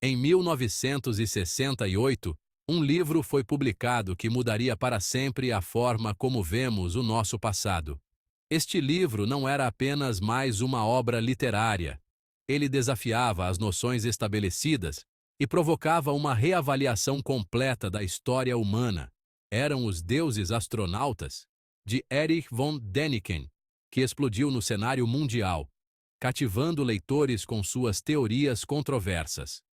Em 1968, um livro foi publicado que mudaria para sempre a forma como vemos o nosso passado. Este livro não era apenas mais uma obra literária. Ele desafiava as noções estabelecidas e provocava uma reavaliação completa da história humana. Eram Os Deuses Astronautas, de Erich von Däniken, que explodiu no cenário mundial, cativando leitores com suas teorias controversas.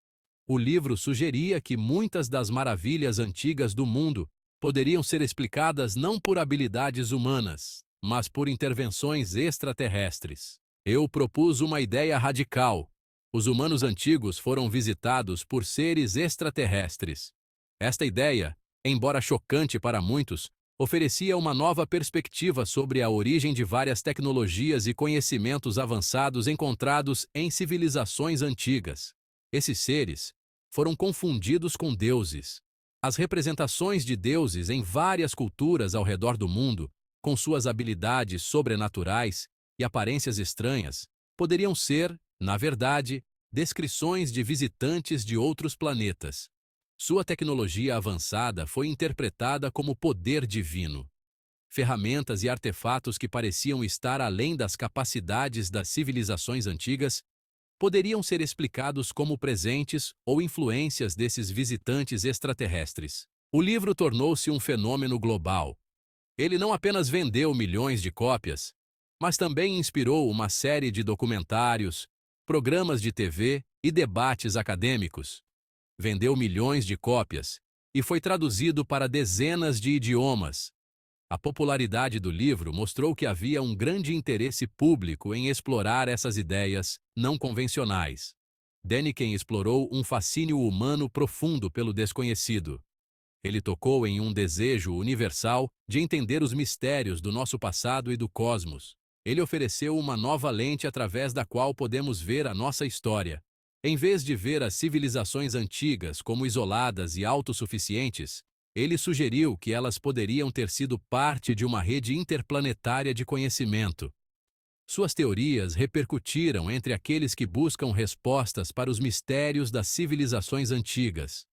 O livro sugeria que muitas das maravilhas antigas do mundo poderiam ser explicadas não por habilidades humanas, mas por intervenções extraterrestres. Eu propus uma ideia radical. Os humanos antigos foram visitados por seres extraterrestres. Esta ideia, embora chocante para muitos, oferecia uma nova perspectiva sobre a origem de várias tecnologias e conhecimentos avançados encontrados em civilizações antigas. Esses seres foram confundidos com deuses. As representações de deuses em várias culturas ao redor do mundo, com suas habilidades sobrenaturais e aparências estranhas, poderiam ser, na verdade, descrições de visitantes de outros planetas. Sua tecnologia avançada foi interpretada como poder divino. Ferramentas e artefatos que pareciam estar além das capacidades das civilizações antigas poderiam ser explicados como presentes ou influências desses visitantes extraterrestres. O livro tornou-se um fenômeno global. Ele não apenas vendeu milhões de cópias, mas também inspirou uma série de documentários, programas de TV e debates acadêmicos. Vendeu milhões de cópias e foi traduzido para dezenas de idiomas. A popularidade do livro mostrou que havia um grande interesse público em explorar essas ideias não convencionais. Däniken explorou um fascínio humano profundo pelo desconhecido. Ele tocou em um desejo universal de entender os mistérios do nosso passado e do cosmos. Ele ofereceu uma nova lente através da qual podemos ver a nossa história. Em vez de ver as civilizações antigas como isoladas e autossuficientes, ele sugeriu que elas poderiam ter sido parte de uma rede interplanetária de conhecimento. Suas teorias repercutiram entre aqueles que buscam respostas para os mistérios das civilizações antigas.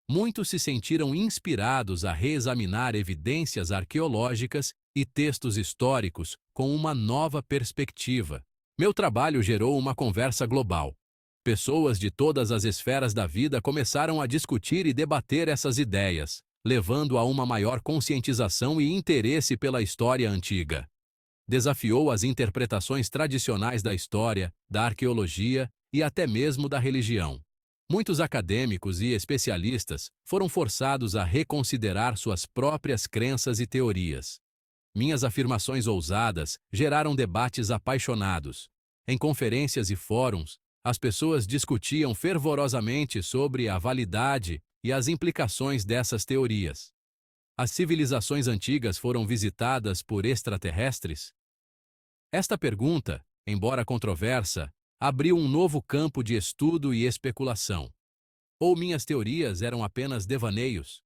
Muitos se sentiram inspirados a reexaminar evidências arqueológicas e textos históricos com uma nova perspectiva. Meu trabalho gerou uma conversa global. Pessoas de todas as esferas da vida começaram a discutir e debater essas ideias, levando a uma maior conscientização e interesse pela história antiga. Desafiou as interpretações tradicionais da história, da arqueologia e até mesmo da religião. Muitos acadêmicos e especialistas foram forçados a reconsiderar suas próprias crenças e teorias. Minhas afirmações ousadas geraram debates apaixonados. Em conferências e fóruns, as pessoas discutiam fervorosamente sobre a validade e as implicações dessas teorias. As civilizações antigas foram visitadas por extraterrestres? Esta pergunta, embora controversa, abriu um novo campo de estudo e especulação. Ou minhas teorias eram apenas devaneios?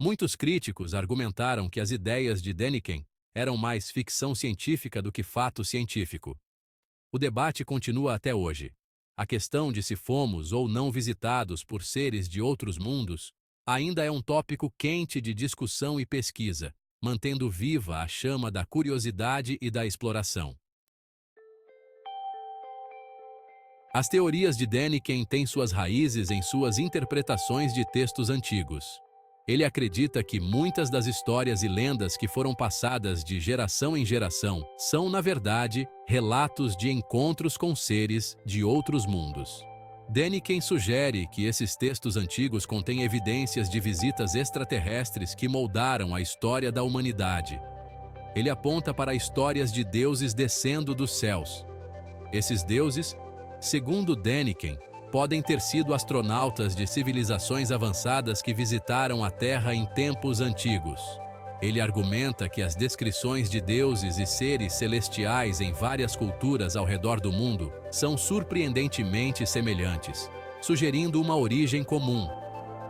Muitos críticos argumentaram que as ideias de Däniken eram mais ficção científica do que fato científico. O debate continua até hoje. A questão de se fomos ou não visitados por seres de outros mundos ainda é um tópico quente de discussão e pesquisa, mantendo viva a chama da curiosidade e da exploração. As teorias de Däniken têm suas raízes em suas interpretações de textos antigos. Ele acredita que muitas das histórias e lendas que foram passadas de geração em geração são, na verdade, relatos de encontros com seres de outros mundos. Däniken sugere que esses textos antigos contêm evidências de visitas extraterrestres que moldaram a história da humanidade. Ele aponta para histórias de deuses descendo dos céus. Esses deuses, segundo Däniken, podem ter sido astronautas de civilizações avançadas que visitaram a Terra em tempos antigos. Ele argumenta que as descrições de deuses e seres celestiais em várias culturas ao redor do mundo são surpreendentemente semelhantes, sugerindo uma origem comum.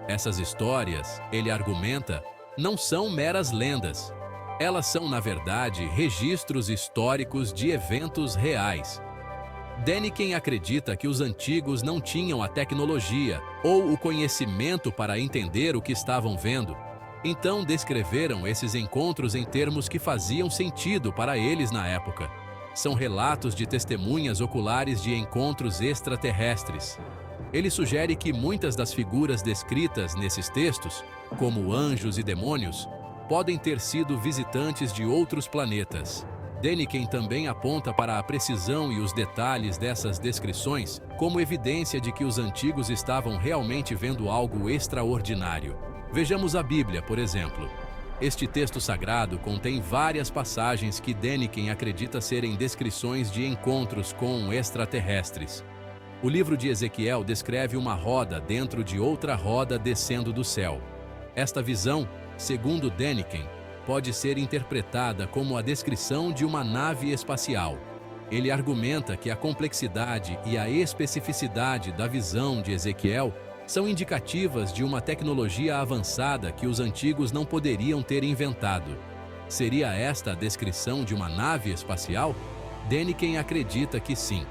Essas histórias, ele argumenta, não são meras lendas. Elas são, na verdade, registros históricos de eventos reais. Däniken acredita que os antigos não tinham a tecnologia ou o conhecimento para entender o que estavam vendo. Então descreveram esses encontros em termos que faziam sentido para eles na época. São relatos de testemunhas oculares de encontros extraterrestres. Ele sugere que muitas das figuras descritas nesses textos, como anjos e demônios, podem ter sido visitantes de outros planetas. Däniken também aponta para a precisão e os detalhes dessas descrições como evidência de que os antigos estavam realmente vendo algo extraordinário. Vejamos a Bíblia, por exemplo. Este texto sagrado contém várias passagens que Däniken acredita serem descrições de encontros com extraterrestres. O livro de Ezequiel descreve uma roda dentro de outra roda descendo do céu. Esta visão, segundo Däniken, pode ser interpretada como a descrição de uma nave espacial. Ele argumenta que a complexidade e a especificidade da visão de Ezequiel são indicativas de uma tecnologia avançada que os antigos não poderiam ter inventado. Seria esta a descrição de uma nave espacial? Däniken acredita que sim.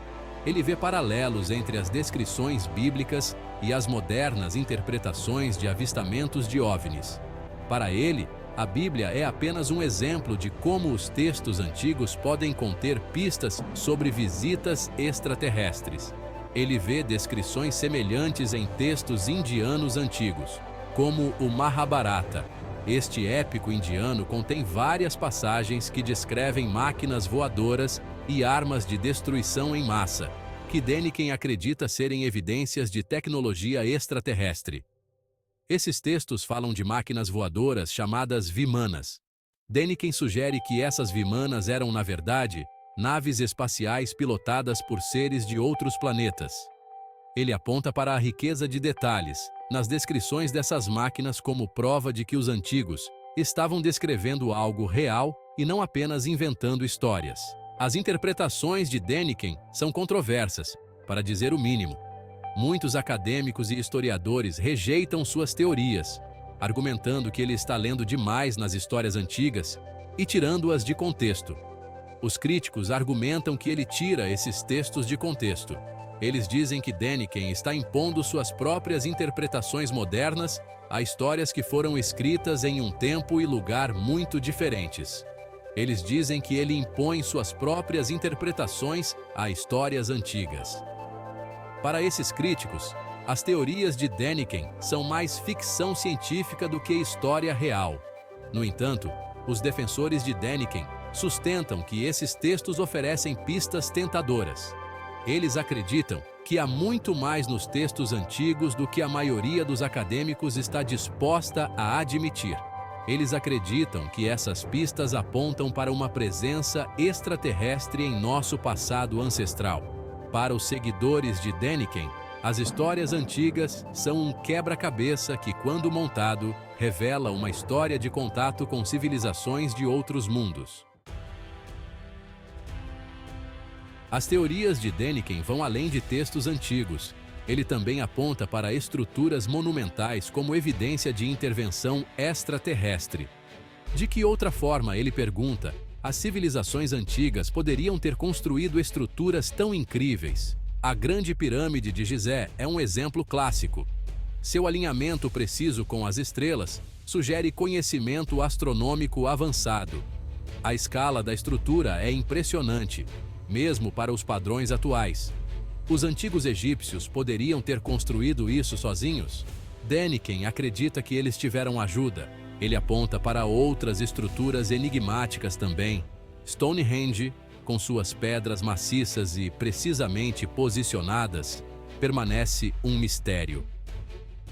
Ele vê paralelos entre as descrições bíblicas e as modernas interpretações de avistamentos de OVNIs. Para ele, a Bíblia é apenas um exemplo de como os textos antigos podem conter pistas sobre visitas extraterrestres. Ele vê descrições semelhantes em textos indianos antigos, como o Mahabharata. Este épico indiano contém várias passagens que descrevem máquinas voadoras e armas de destruição em massa, que Däniken acredita serem evidências de tecnologia extraterrestre. Esses textos falam de máquinas voadoras chamadas Vimanas. Däniken sugere que essas Vimanas eram, na verdade, naves espaciais pilotadas por seres de outros planetas. Ele aponta para a riqueza de detalhes nas descrições dessas máquinas como prova de que os antigos estavam descrevendo algo real e não apenas inventando histórias. As interpretações de Däniken são controversas, para dizer o mínimo. Muitos acadêmicos e historiadores rejeitam suas teorias, argumentando que ele está lendo demais nas histórias antigas e tirando-as de contexto. Os críticos argumentam que ele tira esses textos de contexto. Eles dizem que Däniken está impondo suas próprias interpretações modernas a histórias que foram escritas em um tempo e lugar muito diferentes. Eles dizem que ele impõe suas próprias interpretações a histórias antigas. Para esses críticos, as teorias de Däniken são mais ficção científica do que história real. No entanto, os defensores de Däniken sustentam que esses textos oferecem pistas tentadoras. Eles acreditam que há muito mais nos textos antigos do que a maioria dos acadêmicos está disposta a admitir. Eles acreditam que essas pistas apontam para uma presença extraterrestre em nosso passado ancestral. Para os seguidores de Däniken, as histórias antigas são um quebra-cabeça que, quando montado, revela uma história de contato com civilizações de outros mundos. As teorias de Däniken vão além de textos antigos. Ele também aponta para estruturas monumentais como evidência de intervenção extraterrestre. De que outra forma, ele pergunta, as civilizações antigas poderiam ter construído estruturas tão incríveis? A Grande Pirâmide de Gizé é um exemplo clássico. Seu alinhamento preciso com as estrelas sugere conhecimento astronômico avançado. A escala da estrutura é impressionante, mesmo para os padrões atuais. Os antigos egípcios poderiam ter construído isso sozinhos? Däniken acredita que eles tiveram ajuda. Ele aponta para outras estruturas enigmáticas também. Stonehenge, com suas pedras maciças e precisamente posicionadas, permanece um mistério.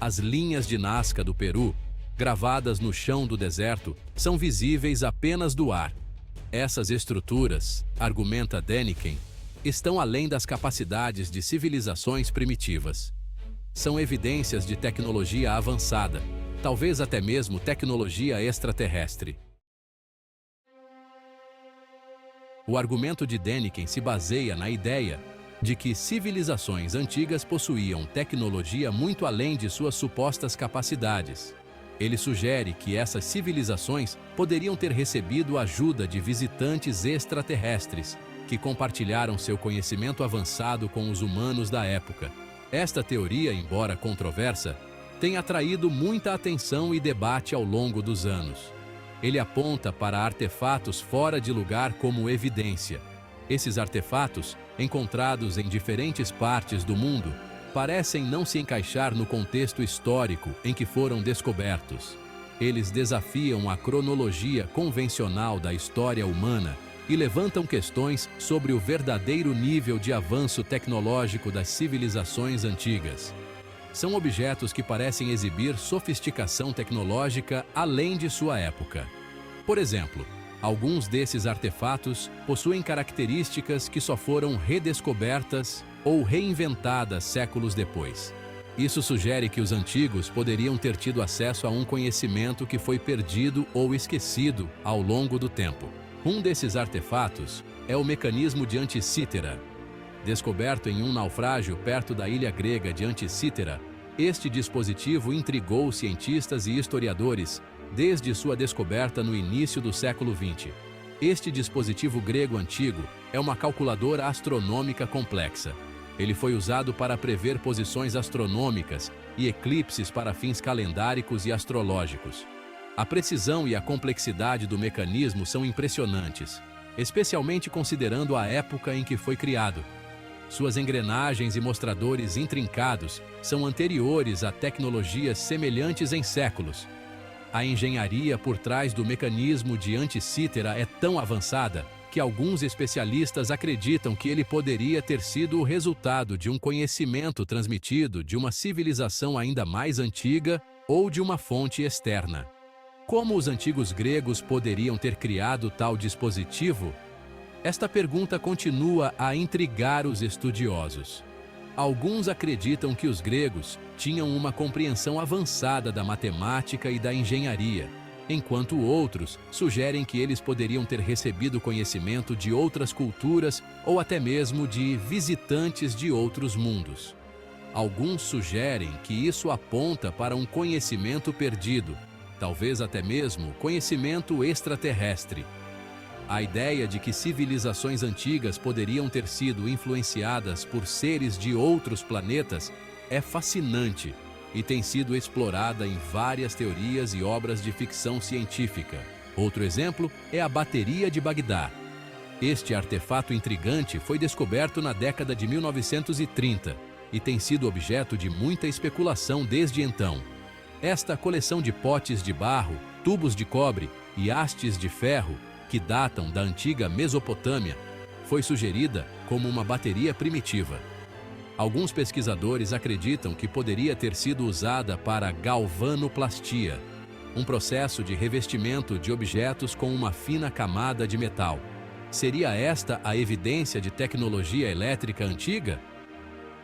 As linhas de Nazca do Peru, gravadas no chão do deserto, são visíveis apenas do ar. Essas estruturas, argumenta Däniken, estão além das capacidades de civilizações primitivas. São evidências de tecnologia avançada, talvez até mesmo tecnologia extraterrestre. O argumento de Däniken se baseia na ideia de que civilizações antigas possuíam tecnologia muito além de suas supostas capacidades. Ele sugere que essas civilizações poderiam ter recebido ajuda de visitantes extraterrestres, que compartilharam seu conhecimento avançado com os humanos da época. Esta teoria, embora controversa, tem atraído muita atenção e debate ao longo dos anos. Ele aponta para artefatos fora de lugar como evidência. Esses artefatos, encontrados em diferentes partes do mundo, parecem não se encaixar no contexto histórico em que foram descobertos. Eles desafiam a cronologia convencional da história humana e levantam questões sobre o verdadeiro nível de avanço tecnológico das civilizações antigas. São objetos que parecem exibir sofisticação tecnológica além de sua época. Por exemplo, alguns desses artefatos possuem características que só foram redescobertas ou reinventadas séculos depois. Isso sugere que os antigos poderiam ter tido acesso a um conhecimento que foi perdido ou esquecido ao longo do tempo. Um desses artefatos é o mecanismo de Anticítera. Descoberto em um naufrágio perto da ilha grega de Anticítera, este dispositivo intrigou cientistas e historiadores desde sua descoberta no início do século XX. Este dispositivo grego antigo é uma calculadora astronômica complexa. Ele foi usado para prever posições astronômicas e eclipses para fins calendáricos e astrológicos. A precisão e a complexidade do mecanismo são impressionantes, especialmente considerando a época em que foi criado. Suas engrenagens e mostradores intrincados são anteriores a tecnologias semelhantes em séculos. A engenharia por trás do mecanismo de Anticítera é tão avançada que alguns especialistas acreditam que ele poderia ter sido o resultado de um conhecimento transmitido de uma civilização ainda mais antiga ou de uma fonte externa. Como os antigos gregos poderiam ter criado tal dispositivo? Esta pergunta continua a intrigar os estudiosos. Alguns acreditam que os gregos tinham uma compreensão avançada da matemática e da engenharia, enquanto outros sugerem que eles poderiam ter recebido conhecimento de outras culturas ou até mesmo de visitantes de outros mundos. Alguns sugerem que isso aponta para um conhecimento perdido, talvez até mesmo conhecimento extraterrestre. A ideia de que civilizações antigas poderiam ter sido influenciadas por seres de outros planetas é fascinante e tem sido explorada em várias teorias e obras de ficção científica. Outro exemplo é a bateria de Bagdá. Este artefato intrigante foi descoberto na década de 1930 e tem sido objeto de muita especulação desde então. Esta coleção de potes de barro, tubos de cobre e hastes de ferro, que datam da antiga Mesopotâmia, foi sugerida como uma bateria primitiva. Alguns pesquisadores acreditam que poderia ter sido usada para galvanoplastia, um processo de revestimento de objetos com uma fina camada de metal. Seria esta a evidência de tecnologia elétrica antiga?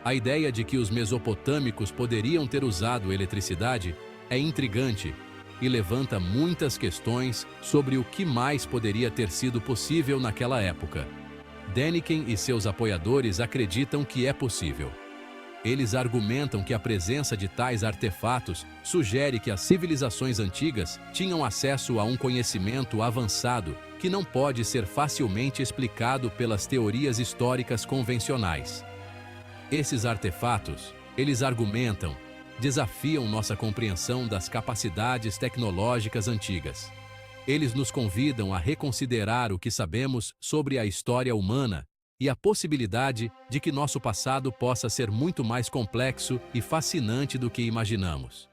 A ideia de que os mesopotâmicos poderiam ter usado eletricidade é intrigante e levanta muitas questões sobre o que mais poderia ter sido possível naquela época. Däniken e seus apoiadores acreditam que é possível. Eles argumentam que a presença de tais artefatos sugere que as civilizações antigas tinham acesso a um conhecimento avançado que não pode ser facilmente explicado pelas teorias históricas convencionais. Esses artefatos, eles argumentam, desafiam nossa compreensão das capacidades tecnológicas antigas. Eles nos convidam a reconsiderar o que sabemos sobre a história humana e a possibilidade de que nosso passado possa ser muito mais complexo e fascinante do que imaginamos.